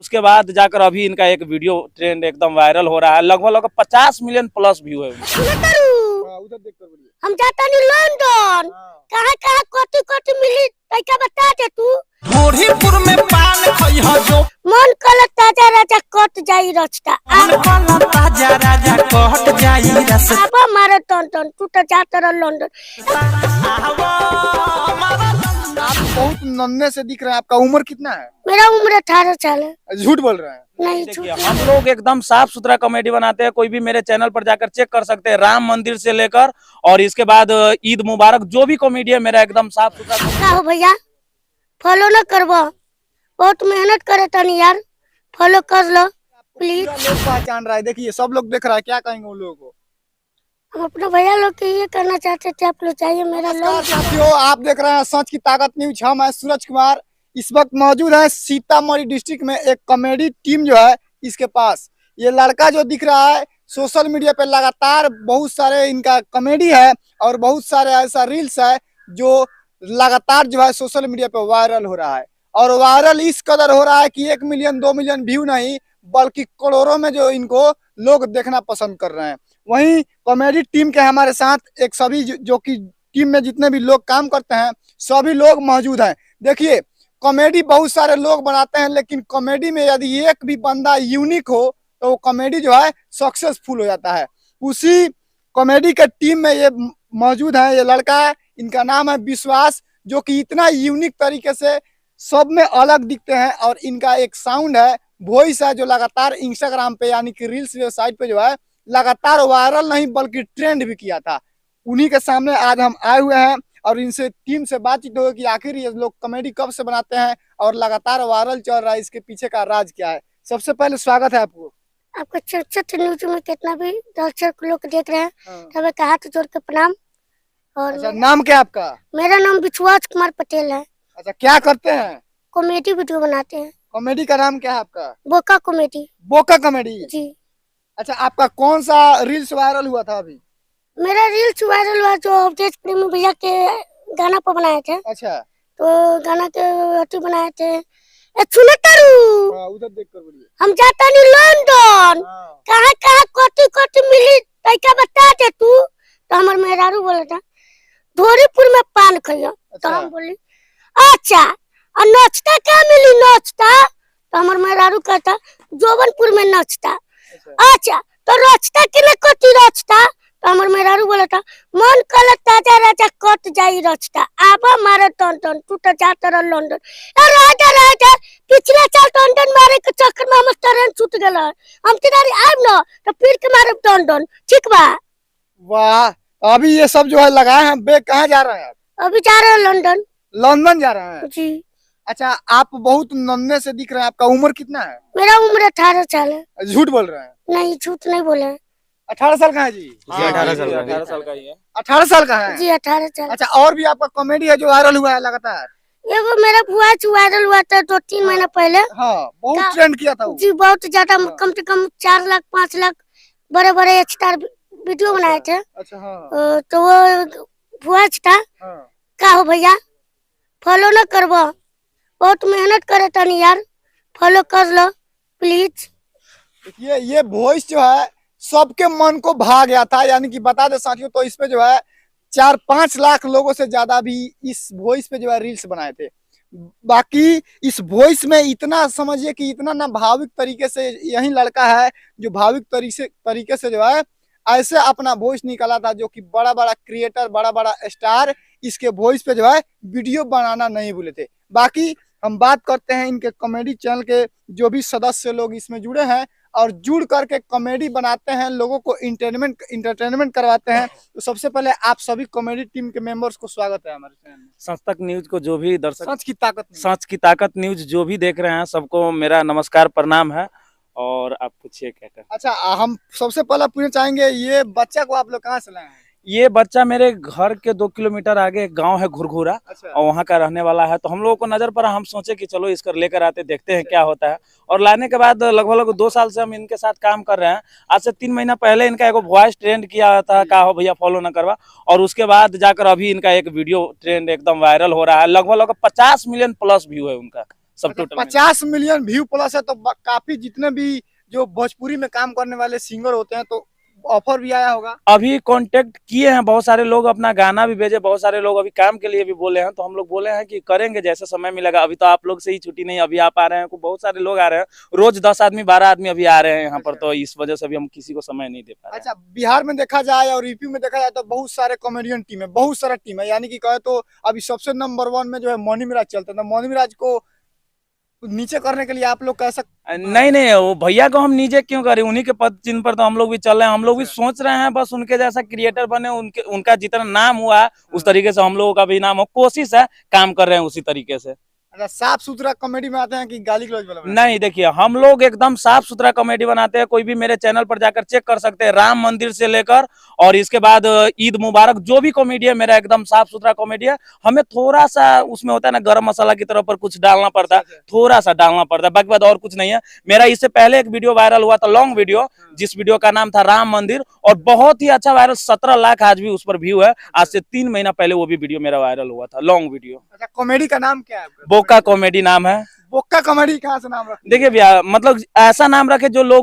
उसके बाद जाकर अभी इनका एक वीडियो ट्रेंड एकदम वायरल हो रहा है। लगभग 50 मिलियन प्लस व्यू है। उधर देख कर बोलिए। हम जाता नहीं लंदन। कहाँ कहाँ कोटी कोटी मिली तैका बता दे तू। ढोरीपुर में पान खइहा जो मन कल ताजा राजा कट जाई रचता। मन ताजा राजा कट जाई रस अब मारे टन तू तो जाता रह लंदन। आप बहुत नन्हे से दिख रहे हैं। आपका उम्र कितना है? मेरा उम्र 18 साल है। झूठ बोल रहे हैं। नहीं देखिए, झूठ। हम लोग एकदम साफ सुथरा कॉमेडी बनाते हैं। कोई भी मेरे चैनल पर जाकर चेक कर सकते हैं। राम मंदिर से लेकर और इसके बाद ईद मुबारक, जो भी कॉमेडी है मेरा एकदम साफ सुथरा। का हो भैया फॉलो न करबो, बहुत मेहनत करे तनी यार, फॉलो कर लो प्लीज। पूरा लोग पहचान रहा है। देखिए सब लोग देख रहा है, क्या कहेंगे उन लोगों को? हम अपने भैया लोग के ये करना चाहते थे, आप लोग चाहिए मेरा नमस्कार लोग। साथियों, आप देख रहे हैं सच की ताकत न्यूज। हम हैं सूरज कुमार। इस वक्त मौजूद है सीतामढ़ी डिस्ट्रिक्ट में एक कॉमेडी टीम जो है इसके पास। ये लड़का जो दिख रहा है सोशल मीडिया पे लगातार बहुत सारे इनका कॉमेडी है और बहुत सारे ऐसा रील्स है जो लगातार जो है सोशल मीडिया पे वायरल हो रहा है। और वायरल इस कदर हो रहा है कि 1 मिलियन 2 मिलियन व्यू नहीं बल्कि करोड़ों में जो इनको लोग देखना पसंद कर रहे हैं। वहीं कॉमेडी टीम के हमारे साथ एक सभी जो कि टीम में जितने भी लोग काम करते हैं सभी लोग मौजूद हैं। देखिए कॉमेडी बहुत सारे लोग बनाते हैं, लेकिन कॉमेडी में यदि एक भी बंदा यूनिक हो तो वो कॉमेडी जो है सक्सेसफुल हो जाता है। उसी कॉमेडी के टीम में ये मौजूद है। ये लड़का है, इनका नाम है विश्वास, जो कि इतना यूनिक तरीके से सब में अलग दिखते हैं। और इनका एक साउंड है, वॉइस है, जो लगातार इंस्टाग्राम पे यानी कि रील्स वेबसाइट पे जो है लगातार वायरल नहीं बल्कि ट्रेंड भी किया था। उन्हीं के सामने आज हम आए हुए हैं और इनसे टीम से बातचीत होगी कि आखिर ये लोग कॉमेडी कब से बनाते हैं और लगातार वायरल चल रहा है, इसके पीछे का राज क्या है। सबसे पहले स्वागत है आपको। आपको चर्चित न्यूज में कितना भी दर्शक लोग देख रहे हैं हाँ। तब एक हाथ जोड़ के प्रणाम। और अच्छा, नाम क्या है आपका? मेरा नाम विश्वास कुमार पटेल है। अच्छा, क्या करते हैं? कॉमेडी वीडियो बनाते हैं। कॉमेडी का नाम क्या है आपका? बोका कॉमेडी। बोका कॉमेडी। जी। अच्छा, आपका कौन सा रील्स वायरल हुआ था अभी? मेरा रील्स वायरल हुआ जो अवधेश प्रेमी भैया के गाना पर बनाए थे। अच्छा, तो गाना के अथी बनाए थे। ए सुनो तारू, उधर देख कर बोलिए। हम जाता नहीं लंदन। कहाँ कहाँ कोटी कोटी मिली तैका बता दे तू। तो हमार मेहरारू बोला था ढोरीपुर में पान खइया। तो हम बोली अच्छा, और नचता क्या मिली नचता। तो हमार मेहरारू कहता जोबनपुर में नचता। अच्छा, तो रचता के लिए कोटी रचता। तो हमार मेहरारू बोला था मन कल ताजा राजा कट जाई रचता। अब मारे टन तू तो जाता रह लंदन। राजा राजा पिछले साल लंदन मारे के चक्कर में हम ट्रेन छूट गेल। हम तिनारी आब न तो फिर के मारे लंदन। ठीक बा। वाह, अभी ये सब जो है लगाए हैं। बे कहाँ जा रहे हैं आप? अभी जा रहे हैं लंदन। लंदन जा रहे हैं? जी। अच्छा, आप बहुत नन्हे से दिख रहे हैं। आपका उम्र कितना है? मेरा उम्र 18 साल है। झूठ बोल रहे हैं। नहीं झूठ नहीं बोले। 18 साल का है जी? 18 साल का ही है। 18 साल का है? जी 18 साल। अच्छा, और भी आपका कॉमेडी है जो वायरल हुआ है लगातार? एगो मेरा बुआ वायरल हुआ था 2-3 महीना पहले। हाँ, बहुत ट्रेंड किया था वो। जी बहुत ज्यादा, कम से कम 4 लाख 5 लाख बड़े बड़े स्टार वीडियो बनाए थे। अच्छा, हाँ। तो वो बुआ था। हाँ। का हो भैया फॉलो न करबो, बहुत मेहनत करे तनी यार, फॉलो कर लो प्लीज। ये वॉइस जो है सबके मन को भा गया था। यानी कि बता दे साथियों, तो इस पे जो है 4-5 लाख लोगों से ज्यादा भी इस वॉइस पे जो है रील्स बनाए थे। बाकी इस वॉइस में इतना समझिए कि इतना ना भाविक तरीके से यही लड़का है जो भाविक तरीके से जो है ऐसे अपना वॉइस निकाला था, जो कि बड़ा बड़ा क्रिएटर बड़ा बड़ा स्टार इसके वॉइस पे जो है वीडियो बनाना नहीं भूले थे। बाकी हम बात करते हैं इनके कॉमेडी चैनल के जो भी सदस्य लोग इसमें जुड़े हैं और जुड़ करके कॉमेडी बनाते हैं, लोगों को इंटरटेनमेंट करवाते हैं। तो सबसे पहले आप सभी कॉमेडी टीम के मेंबर्स को स्वागत है हमारे चैनल में। सच तक न्यूज को जो भी दर्शक, सच की ताकत न्यूज जो भी देख रहे हैं सबको मेरा नमस्कार प्रणाम है। और आप पूछिए क्या कर। अच्छा, हम सबसे पहले पूछना चाहेंगे ये बच्चा को आप लोग कहाँ से लाए हैं? ये बच्चा मेरे घर के 2 किलोमीटर आगे एक गांव है घुरघुरा, अच्छा। और वहाँ का रहने वाला है। तो हम लोगों को नजर पड़ा, हम सोचे कि चलो इसको लेकर आते देखते हैं क्या होता है। और लाने के बाद लगभग 2 साल से हम इनके साथ काम कर रहे हैं। आज से 3 महीना पहले इनका एक वॉइस ट्रेंड किया था, का हो भैया फॉलो न करवा, और उसके बाद जाकर अभी इनका एक वीडियो ट्रेंड एकदम वायरल हो रहा है। लगभग 50 मिलियन प्लस व्यू है उनका। सब टोटल 50 मिलियन व्यू प्लस है, तो काफी जितने भी जो भोजपुरी में काम करने वाले सिंगर होते हैं तो ऑफर भी आया होगा। अभी कांटेक्ट किए हैं बहुत सारे लोग, अपना गाना भी भेजे, बहुत सारे लोग अभी काम के लिए भी बोले हैं, तो हम लोग बोले हैं कि करेंगे जैसे समय मिलेगा। अभी तो आप लोग से ही छुट्टी नहीं, अभी आप आ रहे हैं, बहुत सारे लोग आ रहे हैं, रोज 10 आदमी 12 आदमी अभी आ रहे हैं यहाँ पर, तो इस वजह से अभी हम किसी को समय नहीं दे पा रहे हैं। अच्छा, बिहार में देखा जाए और यूपी में देखा जाए तो बहुत सारे कॉमेडियन टीम है, बहुत सारा टीम है, यानी कि कहे तो अभी सबसे नंबर 1 में जो है मौनी मिराज चलता है, मौनी मिराज को नीचे करने के लिए आप लोग कैसा? नहीं नहीं, वो भैया को हम नीचे क्यों करें, उन्हीं के पद चिन्ह पर तो हम लोग भी चल रहे हैं। हम लोग भी सोच रहे हैं बस उनके जैसा क्रिएटर बने, उनका जितना नाम हुआ उस तरीके से हम लोगों का भी नाम हो, कोशिश है, काम कर रहे हैं उसी तरीके से। अच्छा, साफ सुथरा कॉमेडी में आते हैं कि गाली गलौज वाला? नहीं, देखिए हम लोग एकदम साफ सुथरा कॉमेडी बनाते हैं, कोई भी मेरे चैनल पर जाकर चेक कर सकते हैं, राम मंदिर से लेकर और इसके बाद ईद मुबारक, जो भी कॉमेडी है मेरा एकदम साफ सुथरा कॉमेडी है। हमें थोड़ा सा उसमें होता है ना, गरम मसाला की तरह पर कुछ डालना पड़ता है, थोड़ा सा डालना पड़ता है, बाकी बात और कुछ नहीं है। मेरा इससे पहले एक वीडियो वायरल हुआ था, लॉन्ग वीडियो, जिस वीडियो का नाम था राम मंदिर, और बहुत ही अच्छा वायरल, 17 लाख आज भी उस पर व्यू है। आज से 3 महीना पहले वो भी वीडियो मेरा वायरल हुआ था, लॉन्ग वीडियो। अच्छा, कॉमेडी का नाम क्या है? बोका कॉमेडी नाम है। बोका कॉमेडी कहाँ से नाम रखा? देखिए भैया, मतलब ऐसा नाम रखे जो लोगों